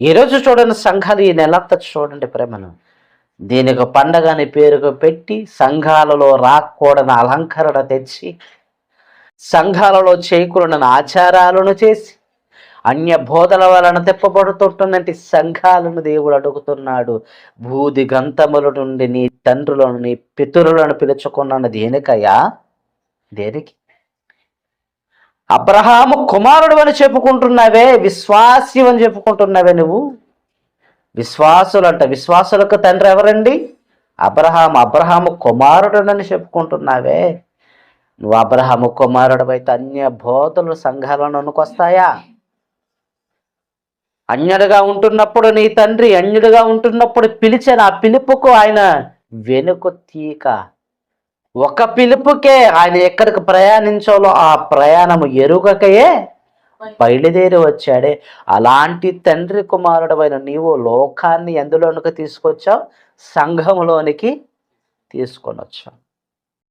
ఈరోజు చూడండి సంఘాలు ఈ నెలంతా చూడండి ప్రేమను. దీనికి పండగ అని పేరుకు పెట్టి సంఘాలలో రాకూడని అలంకరణ తెచ్చి, సంఘాలలో చేయకూడని ఆచారాలను చేసి, అన్య బోధల వలన తిప్పబడుతుంటున్నటి సంఘాలను దేవుడు అడుగుతున్నాడు. భూది గంతముల నుండి నీ తండ్రులను నీ పితరులను పిలుచుకున్నాను దేనికయ్యా? దేనికి? అబ్రహాము కుమారుడు అని చెప్పుకుంటున్నావే, విశ్వాసి అని చెప్పుకుంటున్నావే నువ్వు. విశ్వాసులకు తండ్రి ఎవరండి? అబ్రహాము కుమారుడునని చెప్పుకుంటున్నావే. నువ్వు అబ్రహాము కుమారుడు అయితే అన్య బోధలు సంఘాలను అనుకొస్తాయా? అన్యుడిగా ఉంటున్నప్పుడు నీ తండ్రి అన్యుడిగా ఉంటున్నప్పుడు పిలిచిన ఆ పిలుపుకు ఆయన వెనుక తీక, ఒక పిలుపుకే ఆయన ఎక్కడికి ప్రయాణించాలో ఆ ప్రయాణము ఎరుగకయే బయలుదేరి వచ్చాడే. అలాంటి తండ్రి కుమారుడమైన నీవు లోకాన్ని ఎందులోనికి తీసుకొచ్చావు? సంఘములోనికి తీసుకొని వచ్చావు.